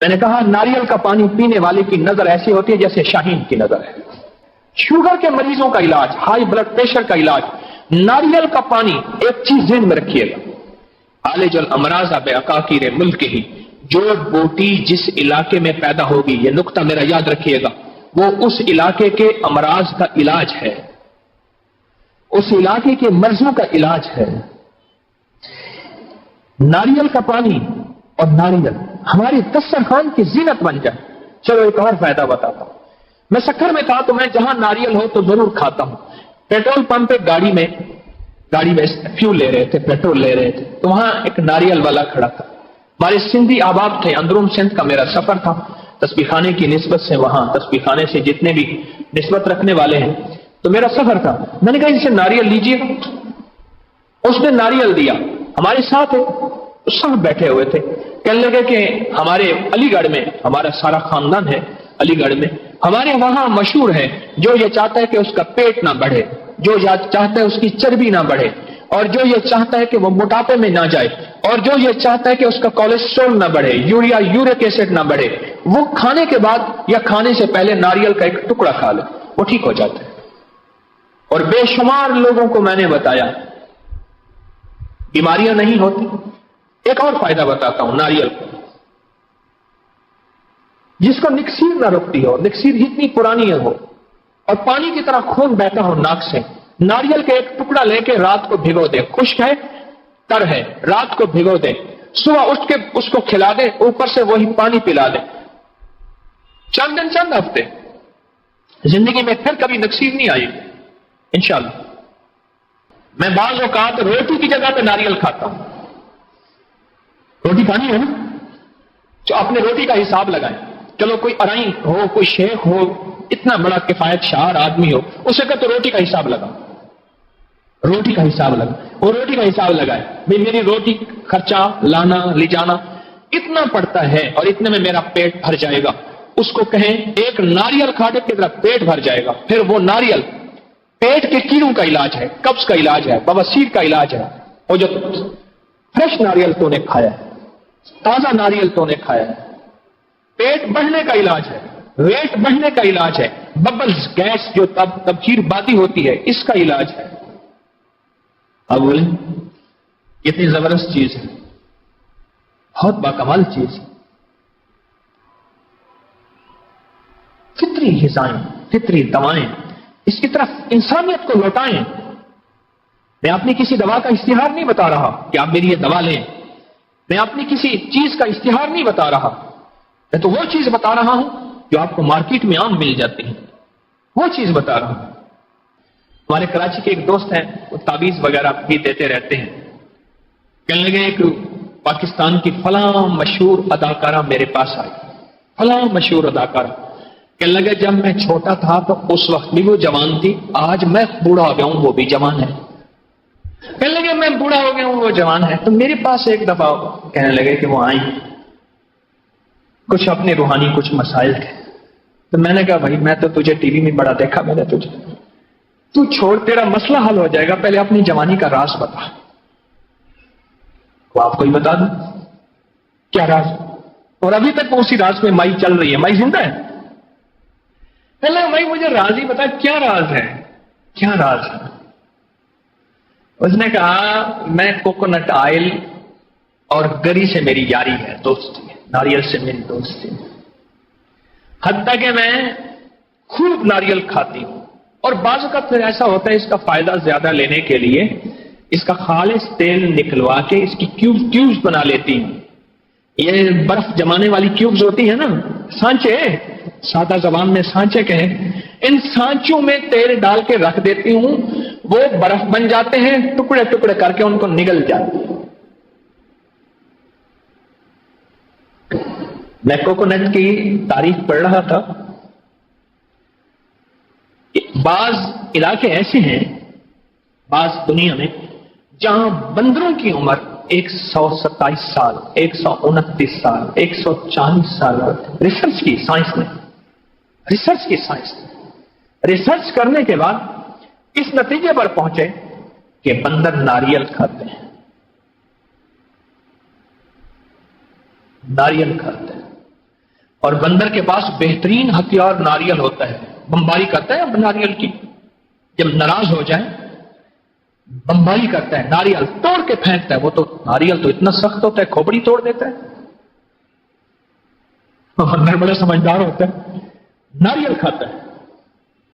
میں نے کہا ناریل کا پانی پینے والے کی نظر ایسی ہوتی ہے جیسے شاہین کی نظر ہے. شوگر کے مریضوں کا علاج، ہائی بلڈ پریشر کا علاج، ناریل کا پانی. ایک چیز ذہن میں رکھیے گا، عالج الامراض بعقاقیر ملک ہی، جو بوٹی جس علاقے میں پیدا ہوگی، یہ نقطہ میرا یاد رکھیے گا، وہ اس علاقے کے امراض کا علاج ہے، اس علاقے کے مرضوں کا علاج ہے. ناریل کا پانی اور ناریل ہماری دسترخوان کی زینت بن جائے. چلو ایک اور فائدہ بتاتا ہوں. میں سکھر میں تھا تو میں جہاں ناریل ہو تو ضرور کھاتا ہوں. پیٹرول پمپ پہ گاڑی میں فیول لے رہے تھے، پیٹرول لے رہے تھے، تو وہاں ایک ناریل والا کھڑا تھا. ہمارے سندھی احباب تھے، اندرون سندھ کا میرا سفر تھا. تسبیح خانے کی نسبت سے وہاں تسبیح خانے سے جتنے بھی نسبت رکھنے والے ہیں تو میرا سفر تھا. میں نے کہا ان سے ناریل لیجیے. اس نے ناریل دیا. ہمارے ساتھ سب بیٹھے ہوئے تھے. کہنے لگے کہ ہمارے علی گڑھ میں، ہمارا سارا خاندان ہے علی گڑھ میں، ہمارے وہاں مشہور ہے جو یہ چاہتا ہے کہ اس کا پیٹ نہ بڑھے، جو چاہتا ہے اس کی چربی نہ بڑھے، اور جو یہ چاہتا ہے کہ وہ موٹاپے میں نہ جائے، اور جو یہ چاہتا ہے کہ اس کا کولیسٹرول نہ بڑھے، یورک ایسڈ نہ بڑھے، وہ کھانے کے بعد یا کھانے سے پہلے ناریل کا ایک ٹکڑا کھا لے، وہ ٹھیک ہو جاتا ہے. اور بے شمار لوگوں کو میں نے بتایا بیماریاں نہیں ہوتی. ایک اور فائدہ بتاتا ہوں ناریل کو. جس کو نکسیر نہ رکتی ہو، نکسیر جتنی پرانی ہو اور پانی کی طرح خون بہتا ہو ناک سے، ناریل کا ایک ٹکڑا لے کے رات کو بھگو دے. خشک ہے، تر ہے، رات کو بھگو دے، صبح اٹھ کے اس کو کھلا دے، اوپر سے وہی پانی پلا دے. چند دن، چند ہفتے، زندگی میں پھر کبھی نکسیر نہیں آئی انشاءاللہ. میں بعض اوقات روٹی کی جگہ پہ ناریل کھاتا ہوں. روٹی کھانی ہے نا، تو اپنے روٹی کا حساب لگائیں. چلو کوئی ارائی ہو، کوئی شیخ ہو، اتنا بڑا کفایت شعار آدمی ہو، اسے کہ تو روٹی کا حساب لگاؤ، روٹی کا حساب لگا. وہ روٹی کا حساب لگائے، بھائی میری روٹی خرچہ لانا لے جانا اتنا پڑتا ہے اور اتنے میں میرا پیٹ بھر جائے گا. اس کو کہیں ایک ناریل کھانے کی طرح پیٹ بھر جائے گا. پھر وہ ناریل پیٹ کے کیڑوں کا علاج ہے، قبض کا علاج ہے، بواسیر کا علاج ہے. وہ جو فریش ناریل تو نے کھایا ہے، تازہ ناریل تو نے کھایا ہے، پیٹ بڑھنے کا علاج ہے، ویٹ بڑھنے کا علاج ہے، ببلز گیس جو تبخیر بادی ہوتی ہے اس کا علاج ہے. اب بولیں کتنی زبردست چیز ہے، بہت باکمال چیز. فطری غذائیں، فطری دوائیں، اس کی طرف انسانیت کو لوٹائیں. میں اپنی کسی دوا کا اشتہار نہیں بتا رہا کہ آپ میری یہ دوا لیں، میں اپنی کسی چیز کا اشتہار نہیں بتا رہا، میں تو وہ چیز بتا رہا ہوں جو آپ کو مارکیٹ میں عام مل جاتی ہے، وہ چیز بتا رہا ہوں. ہمارے کراچی کے ایک دوست ہیں، وہ تعویذ وغیرہ بھی دیتے رہتے ہیں. کہنے لگے ایک پاکستان کی فلاں مشہور اداکارہ میرے پاس آئی، فلاں مشہور اداکارہ. کہنے لگے جب میں چھوٹا تھا تو اس وقت بھی وہ جوان تھی، آج میں بوڑھا ہو گیا ہوں وہ بھی جوان ہے. کہنے لگے میں بوڑھا ہو گیا ہوں وہ جوان ہے. تو میرے پاس ایک دفعہ کہنے لگے کہ وہ آئیں، کچھ اپنے روحانی کچھ مسائل تھے. تو میں نے کہا بھائی میں تو تجھے ٹی وی میں بڑا دیکھا، میں نے تجھے، تو چھوڑ، تیرا مسئلہ حل ہو جائے گا، پہلے اپنی جوانی کا راز بتا. وہ آپ کو ہی بتا دوں کیا راز. اور ابھی تک اسی راز میں مائی چل رہی ہے. مائی زندہ ہے. پہلے بھائی مجھے راز ہی بتا، کیا راز ہے، کیا راز ہے. اس نے کہا میں کوکونٹ آئل اور گری سے میری یاری ہے، دوستی ہے، ناریل سے میری دوستی ہے، حتیٰ کہ میں خوب ناریل کھاتی ہوں. اور بعض اوقات پھر ایسا ہوتا ہے اس کا فائدہ زیادہ لینے کے لیے اس کا خالص تیل نکلوا کے اس کی کیوبز بنا لیتی ہوں. یہ برف جمانے والی کیوبز ہوتی ہے نا، سانچے، سادہ زبان میں سانچے کہیں، ان سانچوں میں تیل ڈال کے رکھ دیتی ہوں، وہ برف بن جاتے ہیں، ٹکڑے ٹکڑے کر کے ان کو نگل جاتی ہوں. میں کوکونٹ کی تاریخ پڑھ رہا تھا. بعض علاقے ایسے ہیں، بعض دنیا میں، جہاں بندروں کی عمر 127 سال، 129 سال، 140 سال ہوتی. ریسرچ کی سائنس نے، ریسرچ کی سائنس نے ریسرچ کرنے کے بعد اس نتیجے پر پہنچے کہ بندر ناریل کھاتے ہیں، ناریل کھاتے ہیں. اور بندر کے پاس بہترین ہتھیار ناریل ہوتا ہے، بمباری کرتا ہے اب ناریل کی، جب ناراض ہو جائے بمباری کرتا ہے، ناریل توڑ کے پھینکتا ہے، وہ تو ناریل تو اتنا سخت ہوتا ہے کھوپڑی توڑ دیتا ہے، بندر بڑا سمجھدار ہوتا ہے، ناریل کھاتا ہے،